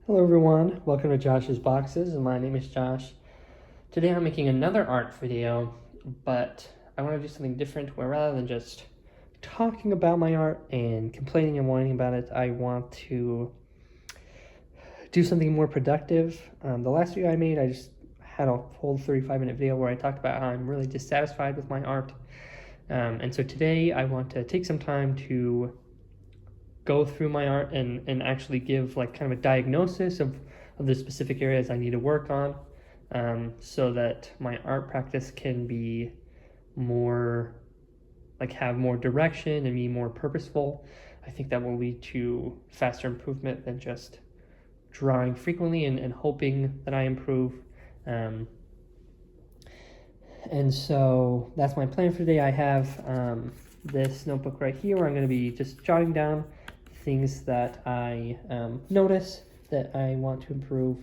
Hello everyone, welcome to Josh's Boxes. My name is Josh. Today I'm making another art video, but I want to do something different where rather than just talking about my art and complaining and whining about it, I want to do something more productive. The last video I made, I just had a whole 35-minute video where I talked about how I'm really dissatisfied with my art. And so today I want to take some time to go through my art and actually give like kind of a diagnosis of the specific areas I need to work on, so that my art practice can be more, like have more direction and be more purposeful. I think that will lead to faster improvement than just drawing frequently and hoping that I improve. And so that's my plan for today. I have this notebook right here where I'm going to be just jotting down things that I notice that I want to improve,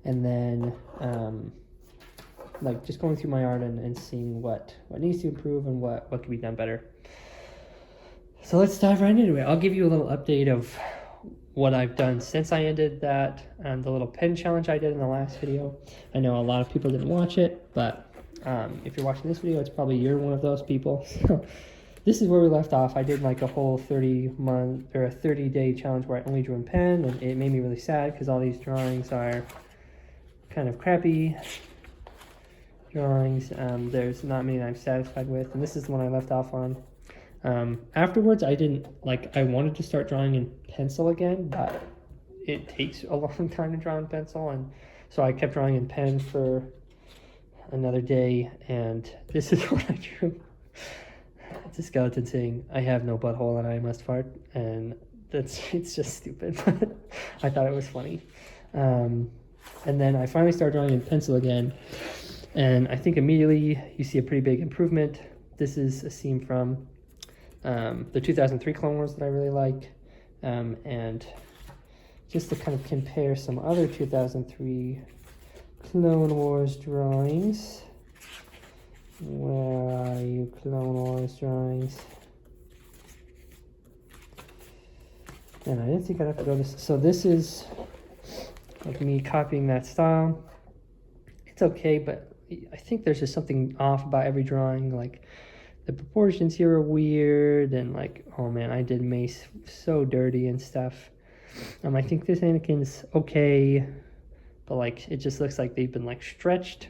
and then like just going through my art and seeing what needs to improve and what can be done better. So let's dive right into it. I'll give you a little update of what I've done since I ended that the little pen challenge I did in the last video. I know a lot of people didn't watch it, but if you're watching this video, it's probably you're one of those people. So this is where we left off. I did like a whole 30-day challenge where I only drew in pen, and it made me really sad because all these drawings are kind of crappy drawings. There's not many that I'm satisfied with, and this is the one I left off on. Afterwards, I wanted to start drawing in pencil again, but it takes a long time to draw in pencil, and so I kept drawing in pen for another day, and this is what I drew. It's a skeleton saying, "I have no butthole and I must fart," and it's just stupid. I thought it was funny. And then I finally started drawing in pencil again, and I think immediately you see a pretty big improvement. This is a scene from the 2003 Clone Wars that I really like, and just to kind of compare some other 2003 Clone Wars drawings. Where are you, Clone Wars drawings? And I didn't think I'd have to go this. So this is like me copying that style. It's okay, but I think there's just something off about every drawing. Like the proportions here are weird, and like, oh man, I did Mace so dirty and stuff. I think this Anakin's okay, but like it just looks like they've been like stretched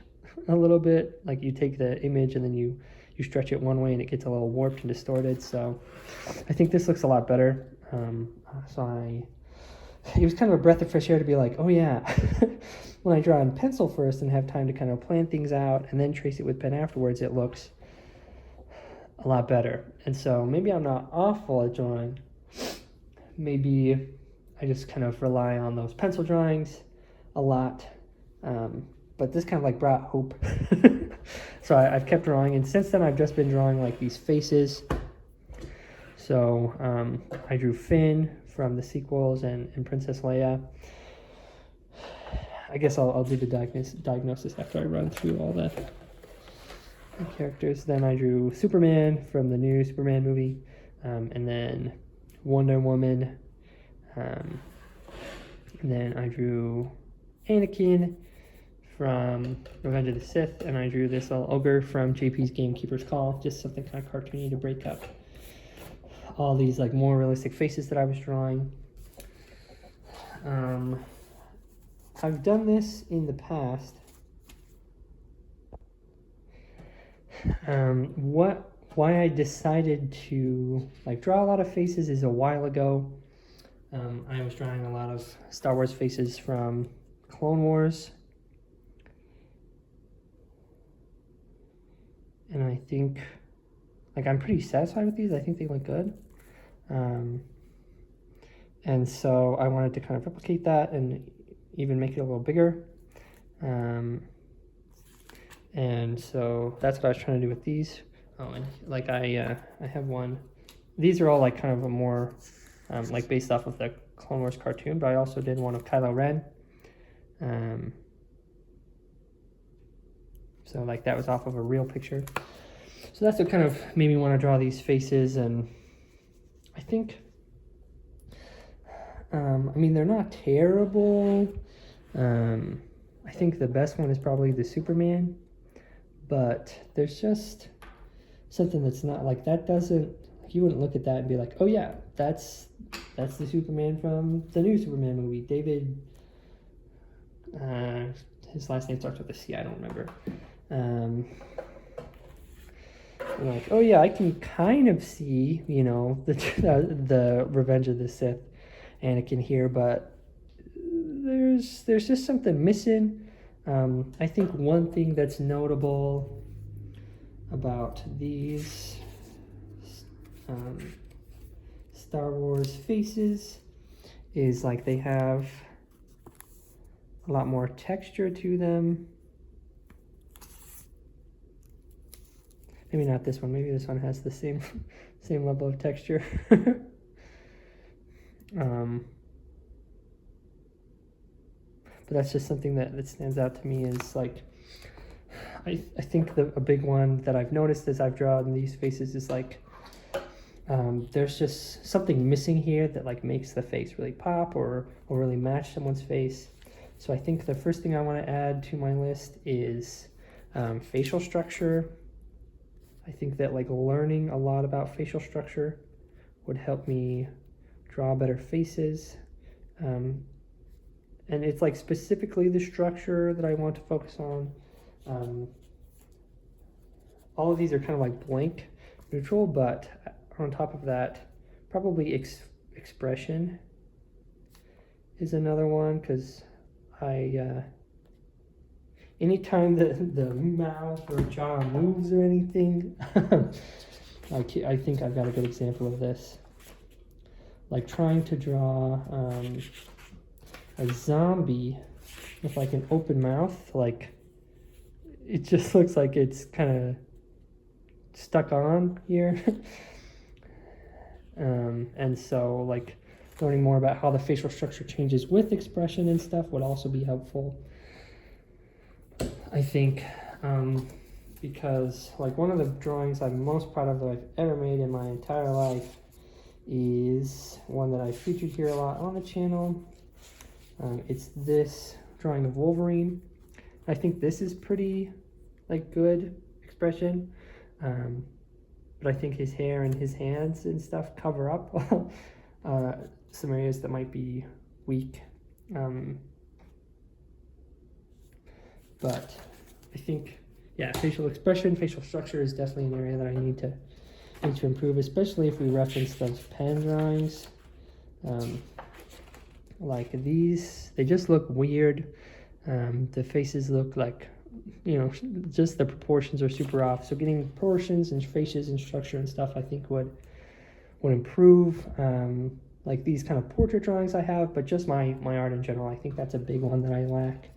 a little bit. Like you take the image and then you stretch it one way and it gets a little warped and distorted. So I think this looks a lot better. It was kind of a breath of fresh air to be like, oh yeah, when I draw in pencil first and have time to kind of plan things out and then trace it with pen afterwards, it looks a lot better. And so maybe I'm not awful at drawing. Maybe I just kind of rely on those pencil drawings a lot. But this kind of like brought hope. So I've kept drawing, and since then I've just been drawing like these faces. So I drew Finn from the sequels and Princess Leia. I guess I'll do the diagnosis after I run through all the characters. Then I drew Superman from the new Superman movie, and then Wonder Woman, and then I drew Anakin from Revenge of the Sith, and I drew this little ogre from JP's Gamekeeper's Call, just something kind of cartoony to break up all these like more realistic faces that I was drawing. I've done this in the past. Why I decided to like draw a lot of faces is a while ago. I was drawing a lot of Star Wars faces from Clone Wars, and I think like I'm pretty satisfied with these. I think they look good. And so I wanted to kind of replicate that and even make it a little bigger. And so that's what I was trying to do with these. Oh, and like I have one. These are all like kind of a more like based off of the Clone Wars cartoon, but I also did one of Kylo Ren. So like that was off of a real picture. So that's what kind of made me want to draw these faces, and I think I mean, they're not terrible. I think the best one is probably the Superman, but there's just something that's not like that. Doesn't, like, you wouldn't look at that and be like, oh yeah, that's the Superman from the new Superman movie. David, his last name starts with a C. I don't remember. Like, oh yeah, I can kind of see, you know, the Revenge of the Sith, Anakin here, but there's just something missing. I think one thing that's notable about these Star Wars faces is like they have a lot more texture to them. Maybe not this one. Maybe this one has the same level of texture. But that's just something that stands out to me is like, I think a big one that I've noticed as I've drawn these faces is like, there's just something missing here that like makes the face really pop or really match someone's face. So I think the first thing I want to add to my list is facial structure. I think that like learning a lot about facial structure would help me draw better faces. And it's like specifically the structure that I want to focus on. All of these are kind of like blank neutral, but on top of that, probably expression is another one, because anytime the mouth or jaw moves or anything, I think I've got a good example of this. Like trying to draw a zombie with like an open mouth, like it just looks like it's kind of stuck on here. And so like learning more about how the facial structure changes with expression and stuff would also be helpful, I think, because like one of the drawings I'm most proud of that I've ever made in my entire life is one that I featured here a lot on the channel. It's this drawing of Wolverine. I think this is pretty like good expression, but I think his hair and his hands and stuff cover up some areas that might be weak. But I think, yeah, facial expression, facial structure is definitely an area that I need to improve, especially if we reference those pen drawings. Like these, they just look weird. The faces look like, you know, just the proportions are super off. So getting proportions and faces and structure and stuff, I think would improve. Like these kind of portrait drawings I have, but just my art in general, I think that's a big one that I lack.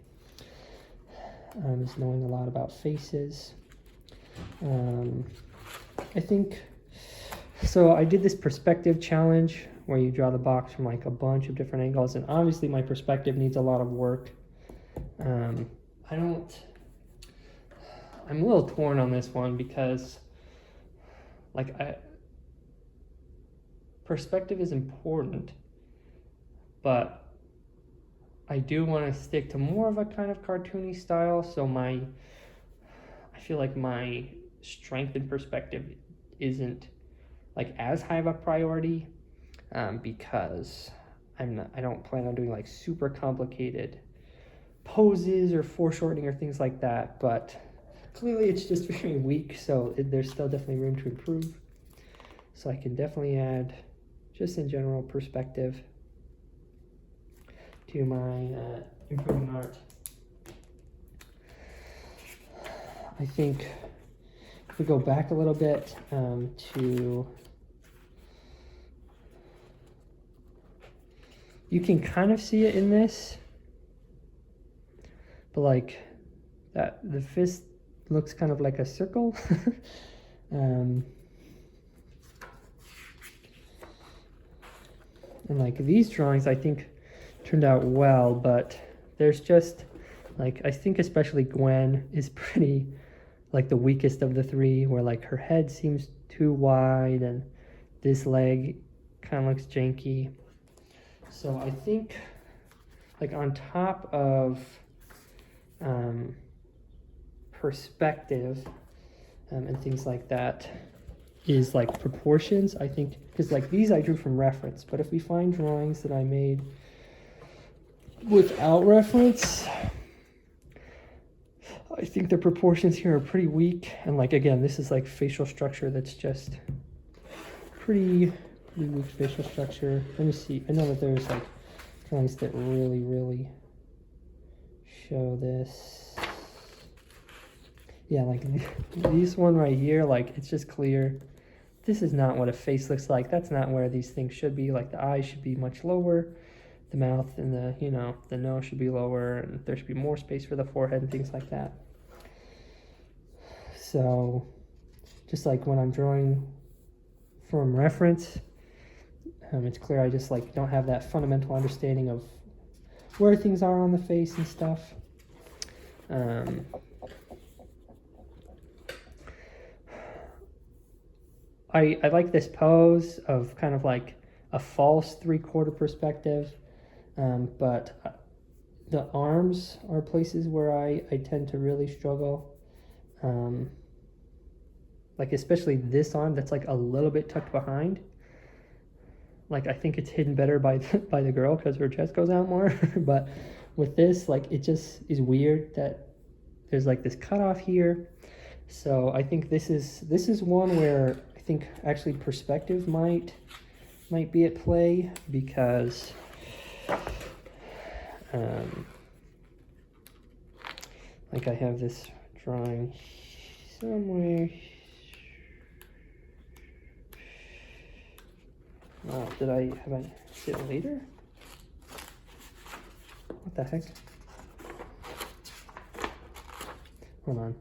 Is knowing a lot about faces. I think, so I did this perspective challenge where you draw the box from like a bunch of different angles, and obviously my perspective needs a lot of work. I'm a little torn on this one because like perspective is important, but I do want to stick to more of a kind of cartoony style, so I feel like my strength in perspective isn't like as high of a priority, because I don't plan on doing like super complicated poses or foreshortening or things like that, but clearly it's just very weak, so there's still definitely room to improve. So I can definitely add, just in general, perspective to my improving art. I think if we go back a little bit to, you can kind of see it in this, but like that the fist looks kind of like a circle. And like these drawings I think turned out well, but there's just like, I think especially Gwen is pretty like the weakest of the three, where like her head seems too wide and this leg kind of looks janky. So I think like on top of perspective and things like that is like proportions, I think, because like these I drew from reference, but if we find drawings that I made without reference, I think the proportions here are pretty weak. And like, again, this is like facial structure that's just pretty weak facial structure. Let me see. I know that there's like drawings that really show this. Yeah, like this one right here, like it's just clear. This is not what a face looks like. That's not where these things should be. Like the eyes should be much lower. The mouth and the, you know, the nose should be lower, and there should be more space for the forehead and things like that. So just like when I'm drawing from reference, it's clear I just like don't have that fundamental understanding of where things are on the face and stuff. I like this pose of kind of like a false 3/4 perspective, but the arms are places where I tend to really struggle. Like especially this arm that's like a little bit tucked behind. Like I think it's hidden better by the girl because her chest goes out more. But with this, like it just is weird that there's like this cutoff here. So I think this is one where I think actually perspective might be at play, because like I have this drawing somewhere. Oh, have I see it later? What the heck? Hold on.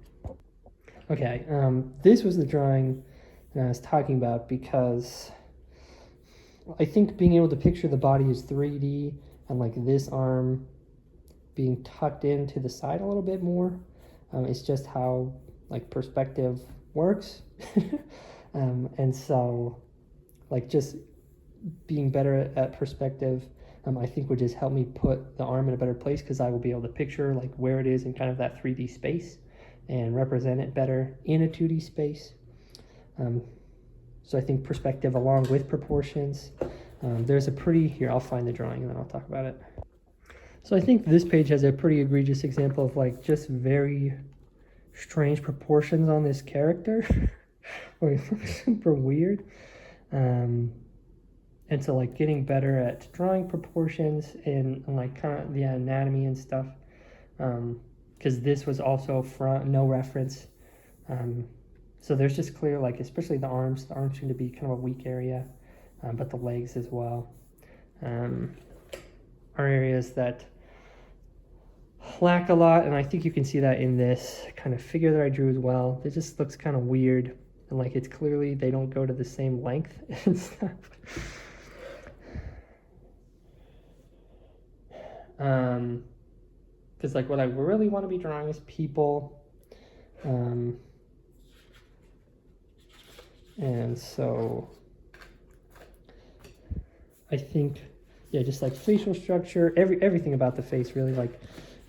Okay, this was the drawing that I was talking about, because I think being able to picture the body as 3D and like this arm being tucked into the side a little bit more, it's just how like perspective works. And so like just being better at perspective, I think would just help me put the arm in a better place, because I will be able to picture like where it is in kind of that 3D space and represent it better in a 2D space. So I think perspective along with proportions. There's a pretty, here I'll find the drawing and then I'll talk about it. So I think this page has a pretty egregious example of like just very strange proportions on this character where he looks super weird. And so like getting better at drawing proportions and like kind of the anatomy and stuff, because this was also from no reference. So there's just clear, like especially the arms seem to be kind of a weak area, but the legs as well are areas that lack a lot, and I think you can see that in this kind of figure that I drew as well. It just looks kind of weird, and like it's clearly they don't go to the same length and stuff. Because like what I really want to be drawing is people, and so I think, yeah, just like facial structure, everything about the face, really, like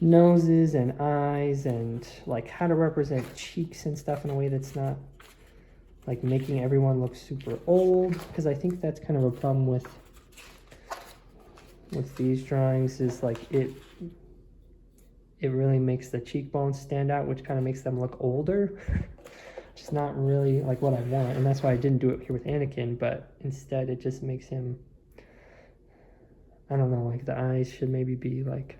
noses and eyes and like how to represent cheeks and stuff in a way that's not like making everyone look super old, because I think that's kind of a problem with these drawings, is like it really makes the cheekbones stand out, which kind of makes them look older. Which is not really like what I want, and that's why I didn't do it here with Anakin, but instead it just makes him, I don't know, like the eyes should maybe be like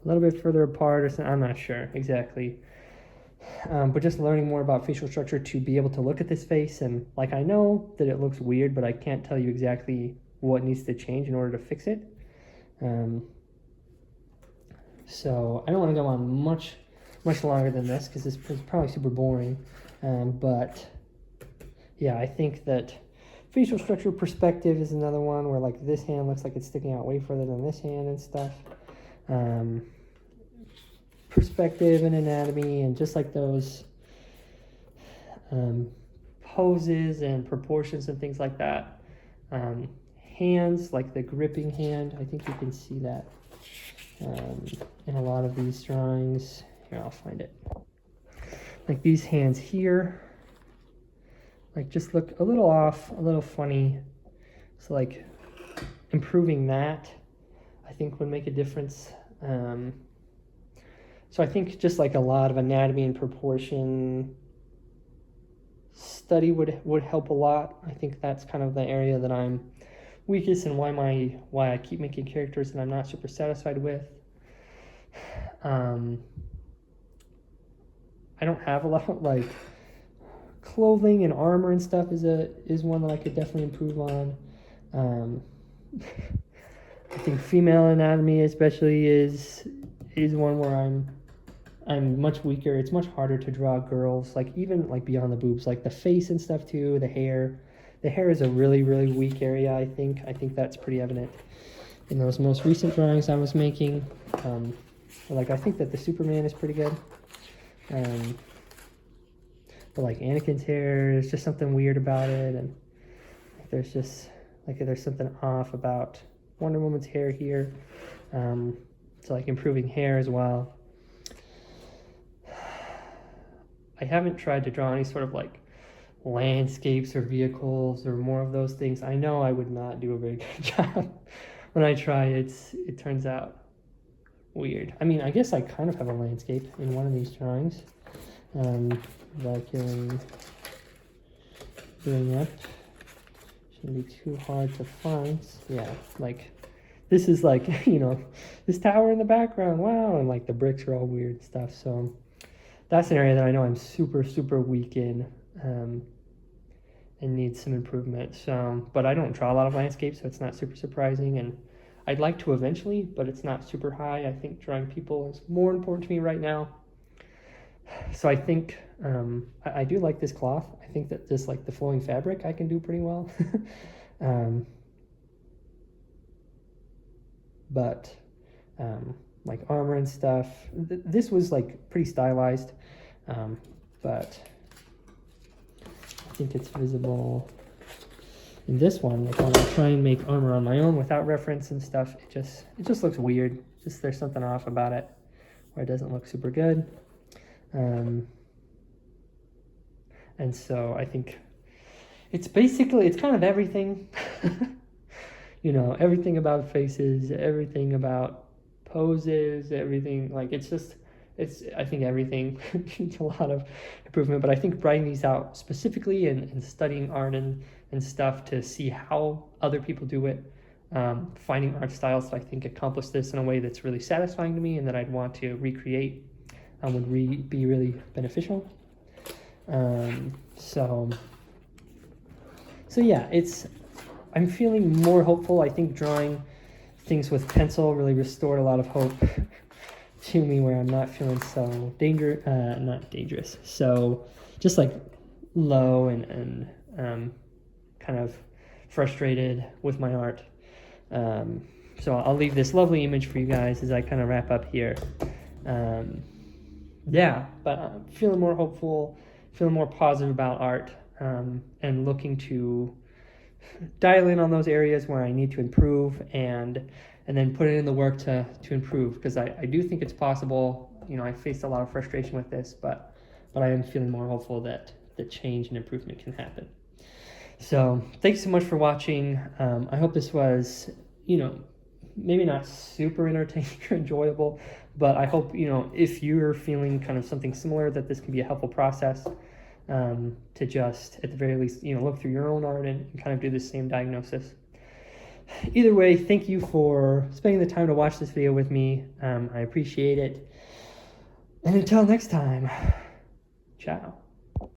a little bit further apart or something. I'm not sure exactly. But just learning more about facial structure to be able to look at this face, and like I know that it looks weird, but I can't tell you exactly what needs to change in order to fix it. So I don't want to go on much longer than this, because this is probably super boring. But yeah, I think that facial structure perspective is another one where like this hand looks like it's sticking out way further than this hand and stuff. Perspective and anatomy and just like those poses and proportions and things like that. hands, like the gripping hand. I think you can see that in a lot of these drawings. Here, I'll find it. Like these hands here, like just look a little off, a little funny. So like improving that, I think would make a difference. So I think just like a lot of anatomy and proportion study would help a lot. I think that's kind of the area that I'm weakest and why I keep making characters that I'm not super satisfied with. I don't have a lot of like clothing and armor and stuff is one that I could definitely improve on. I think female anatomy especially is one where I'm much weaker. It's much harder to draw girls, like even like beyond the boobs, like the face and stuff too, the hair. The hair is a really, really weak area, I think. I think that's pretty evident in those most recent drawings I was making. Like I think that the Superman is pretty good. But like Anakin's hair, there's just something weird about it, and there's just like there's something off about Wonder Woman's hair here. So like improving hair as well. I haven't tried to draw any sort of like landscapes or vehicles or more of those things. I know I would not do a very good job. When I try, it turns out weird. I mean, I guess I kind of have a landscape in one of these drawings. That I can bring up. Shouldn't be too hard to find. Yeah, like this is like, you know, this tower in the background, wow, and like the bricks are all weird and stuff. So that's an area that I know I'm super, super weak in, and needs some improvement. So, but I don't draw a lot of landscapes, so it's not super surprising, and I'd like to eventually, but it's not super high. I think drawing people is more important to me right now. So I think I do like this cloth. I think that this, like the flowing fabric, I can do pretty well. But like armor and stuff, this was like pretty stylized, but I think it's visible in this one. Like when I try and make armor on my own without reference and stuff, it just looks weird. Just there's something off about it where it doesn't look super good. And so I think it's kind of everything. You know, everything about faces, everything about poses, everything, like I think everything needs a lot of improvement. But I think writing these out specifically and studying art and stuff to see how other people do it, finding art styles that I think accomplish this in a way that's really satisfying to me and that I'd want to recreate, would be really beneficial. So yeah, I'm feeling more hopeful. I think drawing things with pencil really restored a lot of hope to me, where I'm not feeling so not dangerous, so just like low and kind of frustrated with my art. So I'll leave this lovely image for you guys as I kind of wrap up here. Yeah, but I'm feeling more hopeful, feeling more positive about art, and looking to dial in on those areas where I need to improve and then put it in the work to improve, because I do think it's possible. You know, I faced a lot of frustration with this, but I am feeling more hopeful that the change and improvement can happen. So thanks so much for watching. I hope this was, you know, maybe not super entertaining or enjoyable, but I hope, you know, if you're feeling kind of something similar, that this can be a helpful process, to just, at the very least, you know, look through your own art and kind of do the same diagnosis. Either way, thank you for spending the time to watch this video with me. I appreciate it. And until next time, ciao.